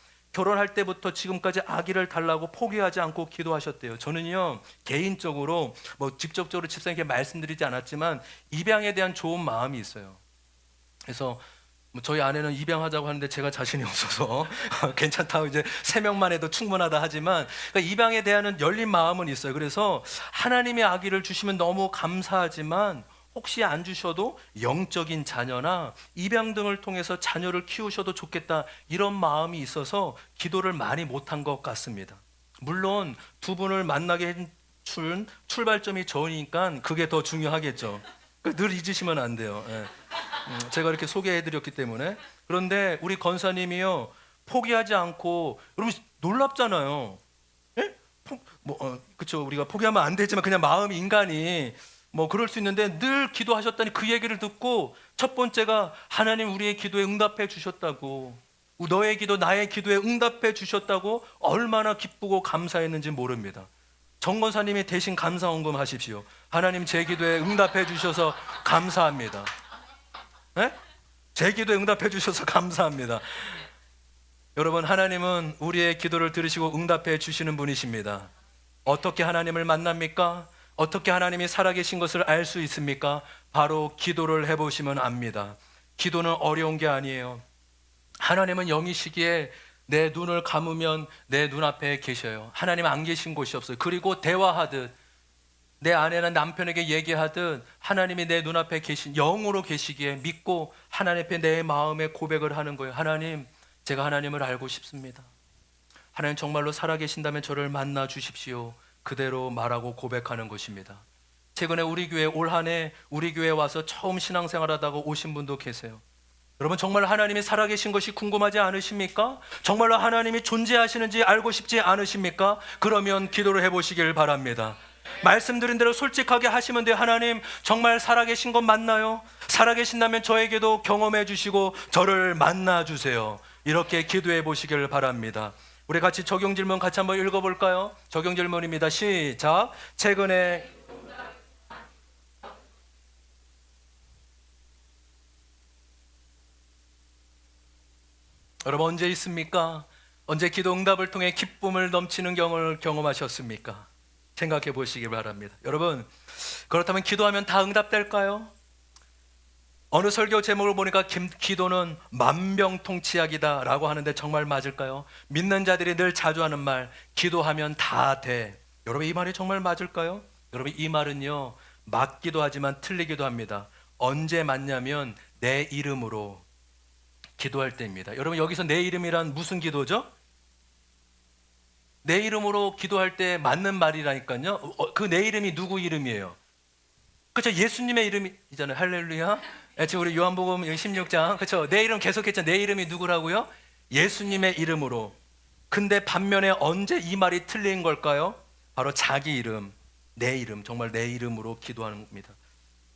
A: 지금까지 아기를 달라고 포기하지 않고 기도하셨대요. 저는요 개인적으로 직접적으로 집사님께 말씀드리지 않았지만 입양에 대한 좋은 마음이 있어요. 그래서 저희 아내는 입양하자고 하는데 제가 자신이 없어서 괜찮다고 이제 3명만 해도 충분하다 하지만, 그러니까 입양에 대한 열린 마음은 있어요. 그래서 하나님의 아기를 주시면 너무 감사하지만 혹시 안 주셔도 영적인 자녀나 입양 등을 통해서 자녀를 키우셔도 좋겠다, 이런 마음이 있어서 기도를 많이 못한 것 같습니다. 물론 두 분을 만나게 준 출발점이 저니까 그게 더 중요하겠죠. 늘 잊으시면 안 돼요. 제가 이렇게 소개해드렸기 때문에. 그런데 우리 권사님이요 포기하지 않고, 여러분 놀랍잖아요. 그렇죠. 우리가 포기하면 안 되지만 그냥 마음이, 인간이 그럴 수 있는데 늘 기도하셨다니 그 얘기를 듣고 첫 번째가 하나님 우리의 기도에 응답해 주셨다고, 너의 기도 나의 기도에 응답해 주셨다고 얼마나 기쁘고 감사했는지 모릅니다. 정 권사님이 대신 감사헌금 하십시오. 하나님 제 기도에 응답해 주셔서 감사합니다. 제 기도에 응답해 주셔서 감사합니다. 여러분, 하나님은 우리의 기도를 들으시고 응답해 주시는 분이십니다. 어떻게 하나님을 만납니까? 어떻게 하나님이 살아계신 것을 알 수 있습니까? 바로 기도를 해보시면 압니다. 기도는 어려운 게 아니에요. 하나님은 영이시기에 내 눈을 감으면 내 눈앞에 계셔요. 하나님 안 계신 곳이 없어요. 그리고 대화하듯, 내 아내나 남편에게 얘기하듯 하나님이 내 눈앞에 계신, 영으로 계시기에 믿고 하나님 앞에 내 마음의 고백을 하는 거예요. 하나님, 제가 하나님을 알고 싶습니다. 하나님 정말로 살아계신다면 저를 만나 주십시오. 그대로 말하고 고백하는 것입니다. 최근에 우리 교회 올 한 해 우리 교회에 와서 처음 신앙생활하다가 오신 분도 계세요. 여러분, 정말 하나님이 살아계신 것이 궁금하지 않으십니까? 정말로 하나님이 존재하시는지 알고 싶지 않으십니까? 그러면 기도를 해보시길 바랍니다. 말씀드린 대로 솔직하게 하시면 돼요. 하나님, 정말 살아계신 것 맞나요? 살아계신다면 저에게도 경험해 주시고 저를 만나 주세요. 이렇게 기도해 보시길 바랍니다. 우리 같이 적용 질문 같이 한번 읽어볼까요? 적용 질문입니다. 시작. 최근에 여러분 언제 있습니까? 언제 기도 응답을 통해 기쁨을 넘치는 경험하셨습니까? 생각해 보시기 바랍니다. 여러분, 그렇다면 기도하면 다 응답될까요? 어느 설교 제목을 보니까 기도는 만병통치약이다 라고 하는데 정말 맞을까요? 믿는 자들이 늘 자주 하는 말, 기도하면 다 돼. 여러분, 이 말이 정말 맞을까요? 여러분, 이 말은요 맞기도 하지만 틀리기도 합니다. 언제 맞냐면 내 이름으로 기도할 때입니다. 여러분, 여기서 내 이름이란 무슨 기도죠? 내 이름으로 기도할 때 맞는 말이라니까요. 그 내 이름이 누구 이름이에요? 그렇죠. 예수님의 이름이잖아요. 할렐루야. 지금 우리 요한복음 16장, 그렇죠. 내 이름 계속했잖아요. 내 이름이 누구라고요? 예수님의 이름으로. 근데 반면에 언제 이 말이 틀린 걸까요? 바로 자기 이름, 내 이름, 정말 내 이름으로 기도하는 겁니다.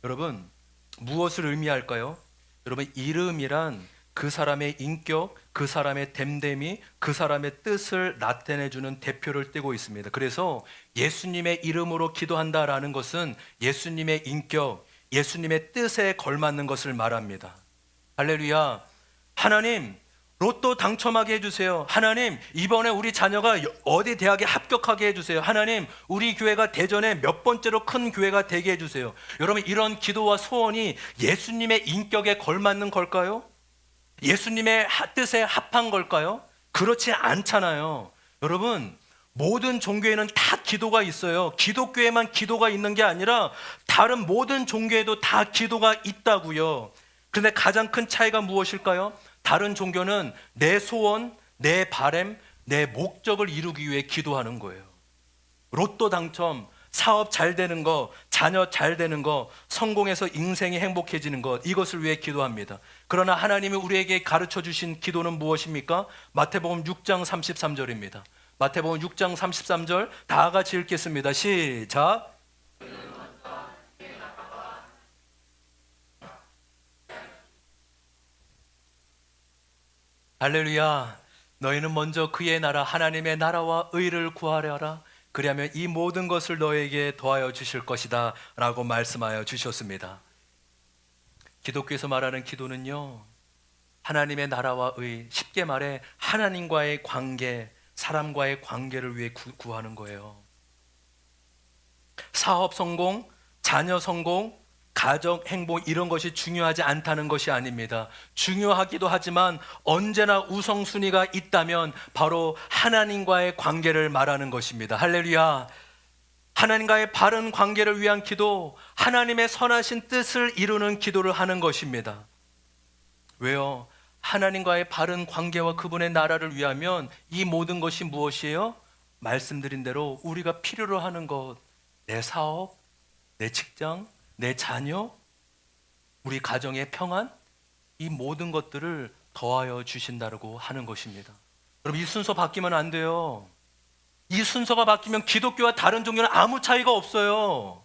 A: 여러분, 무엇을 의미할까요? 여러분, 이름이란 그 사람의 인격, 그 사람의 됨됨이, 그 사람의 뜻을 나타내주는 대표를 띠고 있습니다. 그래서 예수님의 이름으로 기도한다라는 것은 예수님의 인격, 예수님의 뜻에 걸맞는 것을 말합니다. 할렐루야. 하나님, 로또 당첨하게 해주세요. 하나님, 이번에 우리 자녀가 어디 대학에 합격하게 해주세요. 하나님, 우리 교회가 대전에 몇 번째로 큰 교회가 되게 해주세요. 여러분, 이런 기도와 소원이 예수님의 인격에 걸맞는 걸까요? 예수님의 뜻에 합한 걸까요? 그렇지 않잖아요. 여러분, 모든 종교에는 다 기도가 있어요. 기독교에만 기도가 있는 게 아니라 다른 모든 종교에도 다 기도가 있다고요. 그런데 가장 큰 차이가 무엇일까요? 다른 종교는 내 소원, 내 바람, 내 목적을 이루기 위해 기도하는 거예요. 로또 당첨, 사업 잘 되는 거, 자녀 잘 되는 거, 성공해서 인생이 행복해지는 것, 이것을 위해 기도합니다. 그러나 하나님이 우리에게 가르쳐 주신 기도는 무엇입니까? 마태복음 6장 33절입니다. 마태복음 6장 33절 다 같이 읽겠습니다. 시작. 할렐루야. 너희는 먼저 그의 나라, 하나님의 나라와 의를 구하려라. 그리하면 이 모든 것을 너에게 더하여 주실 것이다 라고 말씀하여 주셨습니다. 기독교에서 말하는 기도는요, 하나님의 나라와 의, 쉽게 말해 하나님과의 관계, 사람과의 관계를 위해 구하는 거예요. 사업 성공, 자녀 성공, 가정 행복, 이런 것이 중요하지 않다는 것이 아닙니다. 중요하기도 하지만 언제나 우선순위가 있다면 바로 하나님과의 관계를 말하는 것입니다. 할렐루야. 하나님과의 바른 관계를 위한 기도, 하나님의 선하신 뜻을 이루는 기도를 하는 것입니다. 왜요? 하나님과의 바른 관계와 그분의 나라를 위하면 이 모든 것이 무엇이에요? 말씀드린 대로 우리가 필요로 하는 것, 내 사업, 내 직장, 내 자녀, 우리 가정의 평안, 이 모든 것들을 더하여 주신다고 하는 것입니다. 여러분, 이 순서 바뀌면 안 돼요. 이 순서가 바뀌면 기독교와 다른 종교는 아무 차이가 없어요.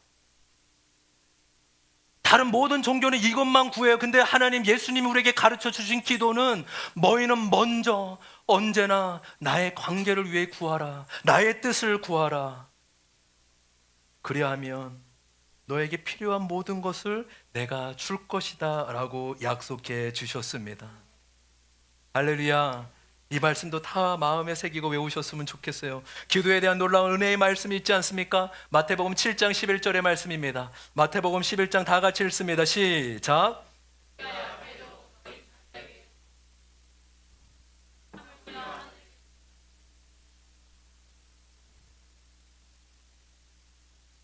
A: 다른 모든 종교는 이것만 구해요. 근데 하나님, 예수님이 우리에게 가르쳐 주신 기도는 너희는 먼저 언제나 나의 관계를 위해 구하라. 나의 뜻을 구하라. 그리하면 너에게 필요한 모든 것을 내가 줄 것이다 라고 약속해 주셨습니다. 할렐루야. 이 말씀도 다 마음에 새기고 외우셨으면 좋겠어요. 기도에 대한 놀라운 은혜의 말씀이 있지 않습니까? 마태복음 7장 11절의 말씀입니다. 마태복음 11장 다 같이 읽습니다. 시작.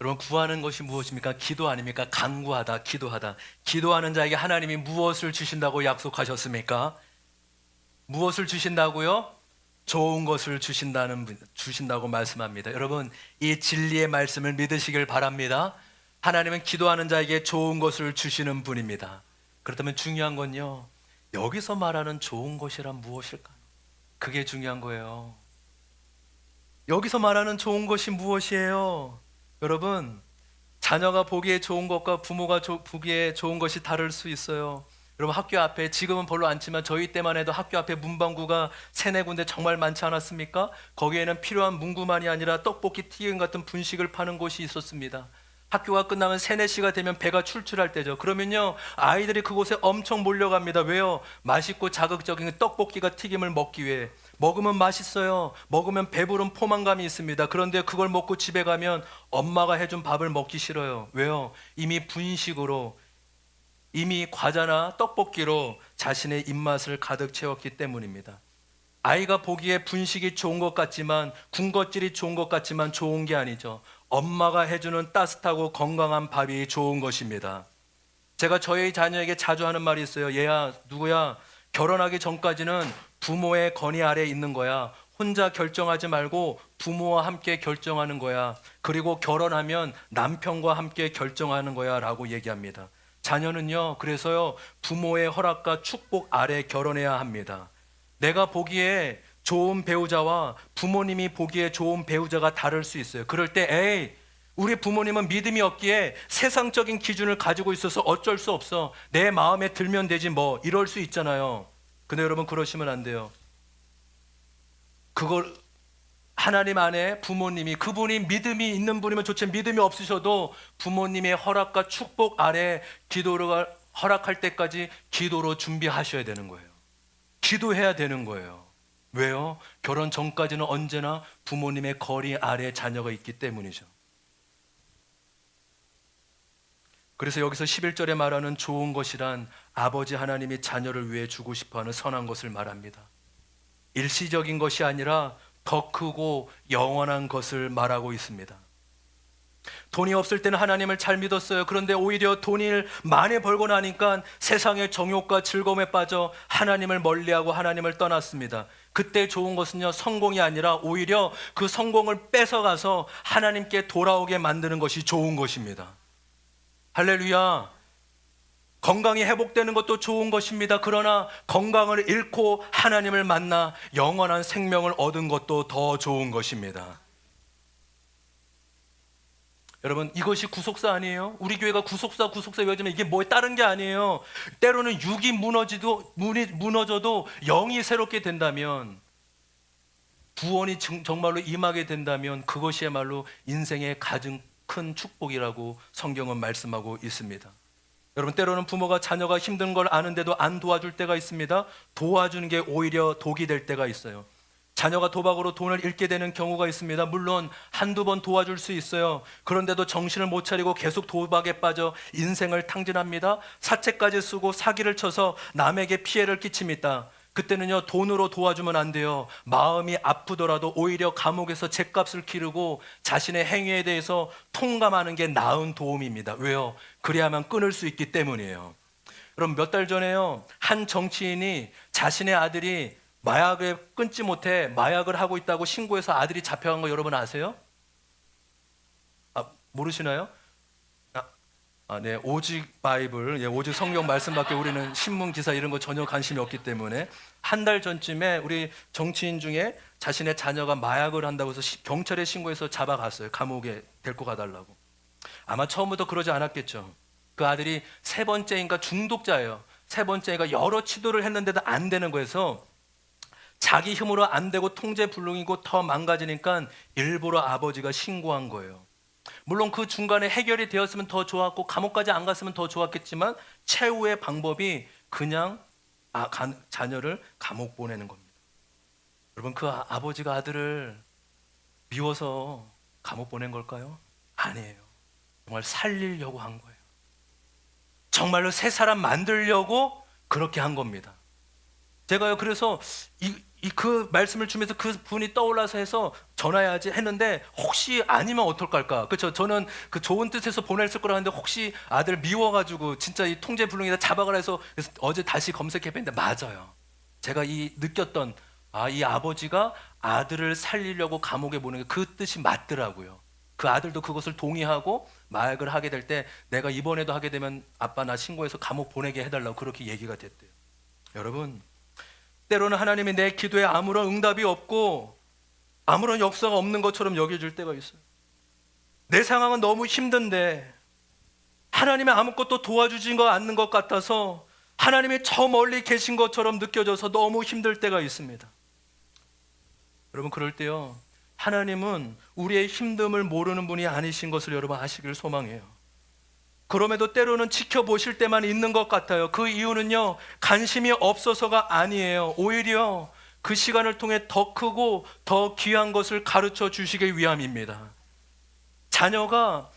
A: 여러분, 구하는 것이 무엇입니까? 기도 아닙니까? 간구하다, 기도하다. 기도하는 자에게 하나님이 무엇을 주신다고 약속하셨습니까? 무엇을 주신다고요? 좋은 것을 주신다고 말씀합니다. 여러분, 이 진리의 말씀을 믿으시길 바랍니다. 하나님은 기도하는 자에게 좋은 것을 주시는 분입니다. 그렇다면 중요한 건요, 여기서 말하는 좋은 것이란 무엇일까? 그게 중요한 거예요. 여기서 말하는 좋은 것이 무엇이에요? 여러분, 자녀가 보기에 좋은 것과 부모가 보기에 좋은 것이 다를 수 있어요. 여러분, 학교 앞에, 지금은 별로 않지만 저희 때만 해도 학교 앞에 문방구가 3-4군데 정말 많지 않았습니까? 거기에는 필요한 문구만이 아니라 떡볶이, 튀김 같은 분식을 파는 곳이 있었습니다. 학교가 끝나면 3-4시가 되면 배가 출출할 때죠. 그러면요, 아이들이 그곳에 엄청 몰려갑니다. 왜요? 맛있고 자극적인 떡볶이가 튀김을 먹기 위해. 먹으면 맛있어요. 먹으면 배부른 포만감이 있습니다. 그런데 그걸 먹고 집에 가면 엄마가 해준 밥을 먹기 싫어요. 왜요? 이미 분식으로, 이미 과자나 떡볶이로 자신의 입맛을 가득 채웠기 때문입니다. 아이가 보기에 분식이 좋은 것 같지만, 군것질이 좋은 것 같지만 좋은 게 아니죠. 엄마가 해주는 따뜻하고 건강한 밥이 좋은 것입니다. 제가 저희 자녀에게 자주 하는 말이 있어요. 얘야, 누구야, 결혼하기 전까지는 부모의 건의 아래에 있는 거야. 혼자 결정하지 말고 부모와 함께 결정하는 거야. 그리고 결혼하면 남편과 함께 결정하는 거야 라고 얘기합니다. 자녀는요, 그래서요, 부모의 허락과 축복 아래 결혼해야 합니다. 내가 보기에 좋은 배우자와 부모님이 보기에 좋은 배우자가 다를 수 있어요. 그럴 때 에이, 우리 부모님은 믿음이 없기에 세상적인 기준을 가지고 있어서 어쩔 수 없어. 내 마음에 들면 되지 뭐, 이럴 수 있잖아요. 근데 여러분, 그러시면 안 돼요. 그걸 하나님 안에 부모님이, 그분이 믿음이 있는 분이면 좋지, 믿음이 없으셔도 부모님의 허락과 축복 아래 기도를 허락할 때까지 기도로 준비하셔야 되는 거예요. 기도해야 되는 거예요. 왜요? 결혼 전까지는 언제나 부모님의 거리 아래 자녀가 있기 때문이죠. 그래서 여기서 11절에 말하는 좋은 것이란 아버지 하나님이 자녀를 위해 주고 싶어하는 선한 것을 말합니다. 일시적인 것이 아니라 더 크고 영원한 것을 말하고 있습니다. 돈이 없을 때는 하나님을 잘 믿었어요. 그런데 오히려 돈을 많이 벌고 나니까 세상의 정욕과 즐거움에 빠져 하나님을 멀리하고 하나님을 떠났습니다. 그때 좋은 것은요, 성공이 아니라 오히려 그 성공을 뺏어가서 하나님께 돌아오게 만드는 것이 좋은 것입니다. 할렐루야. 건강이 회복되는 것도 좋은 것입니다. 그러나 건강을 잃고 하나님을 만나 영원한 생명을 얻은 것도 더 좋은 것입니다. 여러분, 이것이 구속사 아니에요? 우리 교회가 구속사 요즘에 이게 뭐에 다른 게 아니에요. 때로는 육이 무너져도 영이 새롭게 된다면, 구원이 정말로 임하게 된다면 그것이야말로 인생의 가장 큰 축복이라고 성경은 말씀하고 있습니다. 여러분, 때로는 부모가 자녀가 힘든 걸 아는데도 안 도와줄 때가 있습니다. 도와주는 게 오히려 독이 될 때가 있어요. 자녀가 도박으로 돈을 잃게 되는 경우가 있습니다. 물론 한두 번 도와줄 수 있어요. 그런데도 정신을 못 차리고 계속 도박에 빠져 인생을 탕진합니다. 사채까지 쓰고 사기를 쳐서 남에게 피해를 끼칩니다. 그때는요, 돈으로 도와주면 안 돼요. 마음이 아프더라도 오히려 감옥에서 죗값을 기르고 자신의 행위에 대해서 통감하는 게 나은 도움입니다. 왜요? 그래야만 끊을 수 있기 때문이에요. 그럼 몇 달 전에요, 한 정치인이 자신의 아들이 마약을 끊지 못해 마약을 하고 있다고 신고해서 아들이 잡혀간 거 여러분 아세요? 모르시나요? 네, 오직 바이블, 오직 성경 말씀밖에 우리는 신문 기사 이런 거 전혀 관심이 없기 때문에 한 달 전쯤에 우리 정치인 중에 자신의 자녀가 마약을 한다고 해서 경찰에 신고해서 잡아갔어요. 감옥에 데리고 가달라고. 아마 처음부터 그러지 않았겠죠. 그 아들이 세 번째인가 중독자예요. 세 번째가 여러 치료를 했는데도 안 되는 거여서 자기 힘으로 안 되고 통제불능이고 더 망가지니까 일부러 아버지가 신고한 거예요. 물론 그 중간에 해결이 되었으면 더 좋았고 감옥까지 안 갔으면 더 좋았겠지만 최후의 방법이 그냥 자녀를 감옥 보내는 겁니다. 여러분, 그 아버지가 아들을 미워서 감옥 보낸 걸까요? 아니에요. 정말 살리려고 한 거예요. 정말로 새 사람 만들려고 그렇게 한 겁니다. 제가요, 그래서 그 말씀을 주면서 그 분이 떠올라서 해서 전화해야지 했는데 혹시 아니면 어떨까? 그렇죠? 저는 그 좋은 뜻에서 보냈을 거라는데 혹시 아들 미워가지고 진짜 이 통제불능이다 잡아가라 해서 그래서 어제 다시 검색해봤는데 맞아요. 제가 느꼈던 이 아버지가 아들을 살리려고 감옥에 보내는 게 그 뜻이 맞더라고요. 그 아들도 그것을 동의하고 마약을 하게 될 때 내가 이번에도 하게 되면 아빠 나 신고해서 감옥 보내게 해달라고 그렇게 얘기가 됐대요. 여러분, 때로는 하나님이 내 기도에 아무런 응답이 없고 아무런 역사가 없는 것처럼 여겨질 때가 있어요. 내 상황은 너무 힘든데 하나님이 아무것도 도와주진 않는 것 같아서 하나님이 저 멀리 계신 것처럼 느껴져서 너무 힘들 때가 있습니다. 여러분, 그럴 때요, 하나님은 우리의 힘듦을 모르는 분이 아니신 것을 여러분 아시길 소망해요. 그럼에도 때로는 지켜보실 때만 있는 것 같아요. 그 이유는요, 관심이 없어서가 아니에요. 오히려 그 시간을 통해 더 크고 더 귀한 것을 가르쳐 주시기 위함입니다.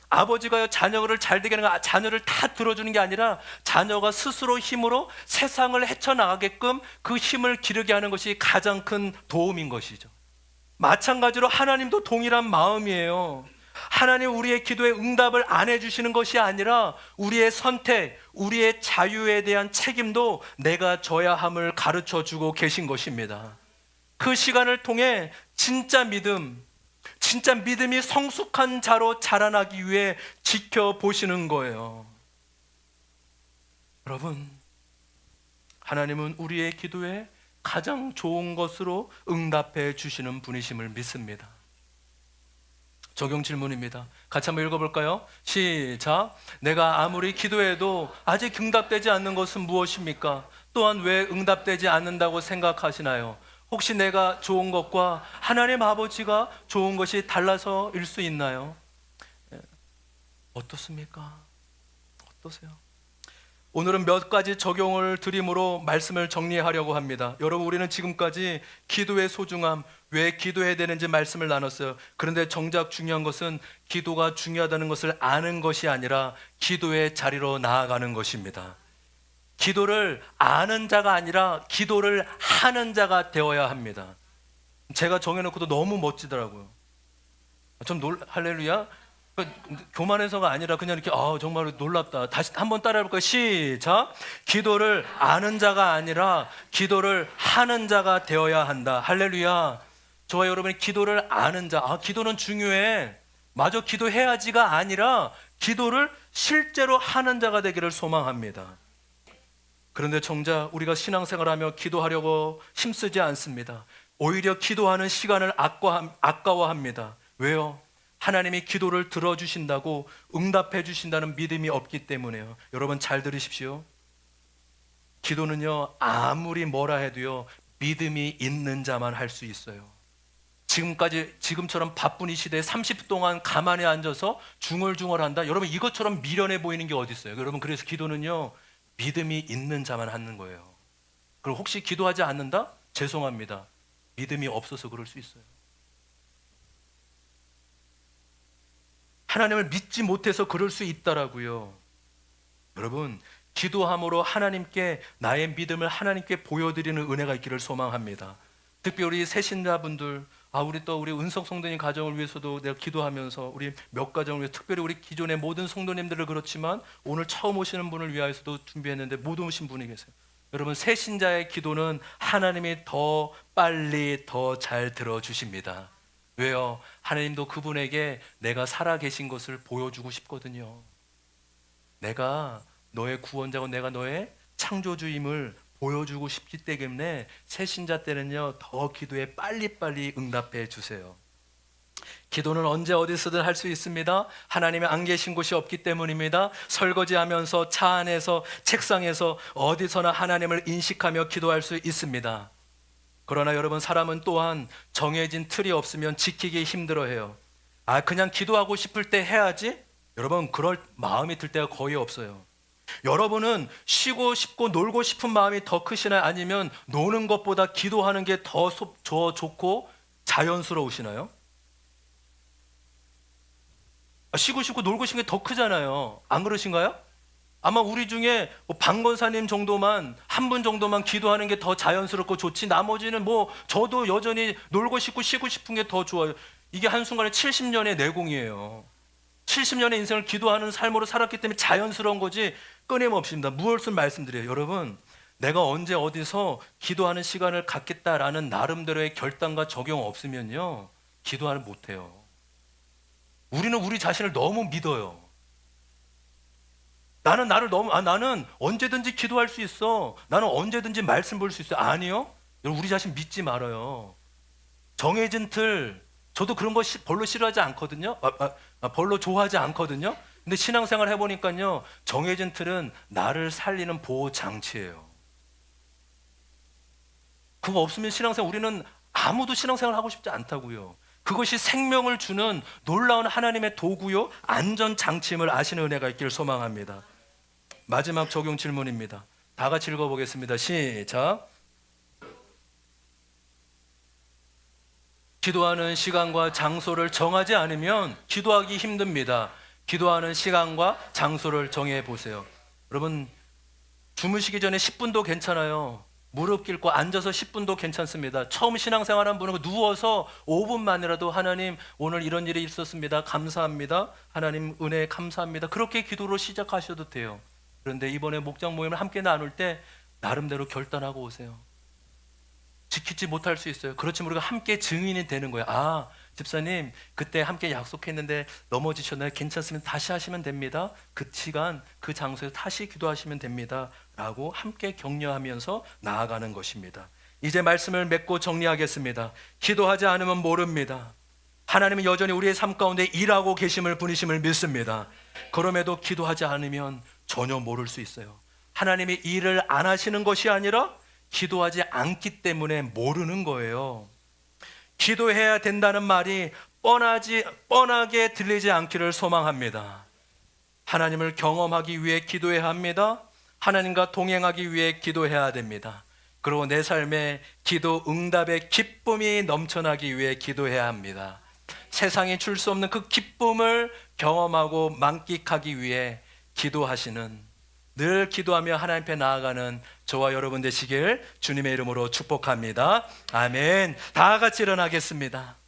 A: 아버지가요, 자녀를 잘 되게 하는 거, 자녀를 다 들어주는 게 아니라 자녀가 스스로 힘으로 세상을 헤쳐나가게끔 그 힘을 기르게 하는 것이 가장 큰 도움인 것이죠. 마찬가지로 하나님도 동일한 마음이에요. 하나님 우리의 기도에 응답을 안 해주시는 것이 아니라 우리의 선택, 우리의 자유에 대한 책임도 내가 져야 함을 가르쳐 주고 계신 것입니다. 그 시간을 통해 진짜 믿음이 성숙한 자로 자라나기 위해 지켜보시는 거예요. 여러분, 하나님은 우리의 기도에 가장 좋은 것으로 응답해 주시는 분이심을 믿습니다. 적용 질문입니다. 같이 한번 읽어볼까요? 시작. 내가 아무리 기도해도 아직 응답되지 않는 것은 무엇입니까? 또한 왜 응답되지 않는다고 생각하시나요? 혹시 내가 좋은 것과 하나님 아버지가 좋은 것이 달라서일 수 있나요? 어떻습니까? 어떠세요? 오늘은 몇 가지 적용을 드림으로 말씀을 정리하려고 합니다. 여러분, 우리는 지금까지 기도의 소중함, 왜 기도해야 되는지 말씀을 나눴어요. 그런데 정작 중요한 것은 기도가 중요하다는 것을 아는 것이 아니라 기도의 자리로 나아가는 것입니다. 기도를 아는 자가 아니라 기도를 하는 자가 되어야 합니다. 제가 정해놓고도 너무 멋지더라고요. 할렐루야. 교만해서가 아니라 그냥 이렇게 정말 놀랍다. 다시 한번 따라해볼까요? 시작. 기도를 아는 자가 아니라 기도를 하는 자가 되어야 한다. 할렐루야. 저와 여러분이 기도를 아는 자, 기도는 중요해. 마저 기도해야지가 아니라 기도를 실제로 하는 자가 되기를 소망합니다. 그런데 정작 우리가 신앙생활하며 기도하려고 힘쓰지 않습니다. 오히려 기도하는 시간을 아까워합니다. 왜요? 하나님이 기도를 들어주신다고 응답해 주신다는 믿음이 없기 때문에요. 여러분 잘 들으십시오. 기도는요, 아무리 뭐라 해도요, 믿음이 있는 자만 할 수 있어요. 지금처럼 바쁜 이 시대에 30분 동안 가만히 앉아서 중얼중얼한다. 여러분 이것처럼 미련해 보이는 게 어디 있어요? 여러분 그래서 기도는요, 믿음이 있는 자만 하는 거예요. 그럼 혹시 기도하지 않는다? 죄송합니다. 믿음이 없어서 그럴 수 있어요. 하나님을 믿지 못해서 그럴 수 있다라고요. 여러분, 기도함으로 하나님께 나의 믿음을 하나님께 보여드리는 은혜가 있기를 소망합니다. 특별히 새신자분들, 우리 은석 성도님 가정을 위해서도 내가 기도하면서 우리 몇 가정을 위해 특별히 우리 기존의 모든 성도님들을 그렇지만 오늘 처음 오시는 분을 위하여서도 준비했는데 못 오신 분이 계세요. 여러분, 새신자의 기도는 하나님이 더 빨리 더 잘 들어주십니다. 왜요? 하나님도 그분에게 내가 살아계신 것을 보여주고 싶거든요. 내가 너의 구원자고 내가 너의 창조주임을 보여주고 싶기 때문에 새신자 때는요, 더 기도에 빨리빨리 응답해 주세요. 기도는 언제 어디서든 할 수 있습니다. 하나님이 안 계신 곳이 없기 때문입니다. 설거지하면서 차 안에서 책상에서 어디서나 하나님을 인식하며 기도할 수 있습니다. 그러나 여러분, 사람은 또한 정해진 틀이 없으면 지키기 힘들어해요. 그냥 기도하고 싶을 때 해야지? 여러분, 그럴 마음이 들 때가 거의 없어요. 여러분은 쉬고 싶고 놀고 싶은 마음이 더 크시나요? 아니면 노는 것보다 기도하는 게 더 좋고 자연스러우시나요? 쉬고 싶고 놀고 싶은 게 더 크잖아요. 안 그러신가요? 아마 우리 중에 방 권사님 정도만, 한 분 정도만 기도하는 게 더 자연스럽고 좋지, 나머지는 저도 여전히 놀고 싶고 쉬고 싶은 게 더 좋아요. 이게 한순간에 70년의 내공이에요. 70년의 인생을 기도하는 삶으로 살았기 때문에 자연스러운 거지 끊임없습니다. 무엇을 말씀드려요? 여러분, 내가 언제 어디서 기도하는 시간을 갖겠다라는 나름대로의 결단과 적용 없으면요, 기도를 못해요. 우리는 우리 자신을 너무 믿어요. 나는 언제든지 기도할 수 있어. 나는 언제든지 말씀 볼 수 있어. 아니요. 우리 자신 믿지 말아요. 정해진 틀, 저도 그런 거 별로 싫어하지 않거든요. 별로 좋아하지 않거든요. 근데 신앙생활 해보니까요, 정해진 틀은 나를 살리는 보호 장치예요. 그거 없으면 우리는 아무도 신앙생활 하고 싶지 않다고요. 그것이 생명을 주는 놀라운 하나님의 도구요, 안전 장치임을 아시는 은혜가 있기를 소망합니다. 마지막 적용 질문입니다. 다 같이 읽어보겠습니다. 시작. 기도하는 시간과 장소를 정하지 않으면 기도하기 힘듭니다. 기도하는 시간과 장소를 정해 보세요. 여러분, 주무시기 전에 10분도 괜찮아요. 무릎 꿇고 앉아서 10분도 괜찮습니다. 처음 신앙생활한 분은 누워서 5분만이라도 하나님, 오늘 이런 일이 있었습니다. 감사합니다. 하나님 은혜 감사합니다. 그렇게 기도로 시작하셔도 돼요. 그런데 이번에 목장 모임을 함께 나눌 때 나름대로 결단하고 오세요. 지키지 못할 수 있어요. 그렇지만 우리가 함께 증인이 되는 거예요. 집사님, 그때 함께 약속했는데 넘어지셨나요? 괜찮으면 다시 하시면 됩니다. 그 시간, 그 장소에서 다시 기도하시면 됩니다. 라고 함께 격려하면서 나아가는 것입니다. 이제 말씀을 맺고 정리하겠습니다. 기도하지 않으면 모릅니다. 하나님은 여전히 우리의 삶 가운데 일하고 계심을 분이심을 믿습니다. 그럼에도 기도하지 않으면 전혀 모를 수 있어요. 하나님이 일을 안 하시는 것이 아니라 기도하지 않기 때문에 모르는 거예요. 기도해야 된다는 말이 뻔하게 들리지 않기를 소망합니다. 하나님을 경험하기 위해 기도해야 합니다. 하나님과 동행하기 위해 기도해야 됩니다. 그리고 내 삶에 기도 응답의 기쁨이 넘쳐나기 위해 기도해야 합니다. 세상이 줄 수 없는 그 기쁨을 경험하고 만끽하기 위해 기도하시는, 늘 기도하며 하나님 앞에 나아가는 저와 여러분 되시길 주님의 이름으로 축복합니다. 아멘. 다 같이 일어나겠습니다.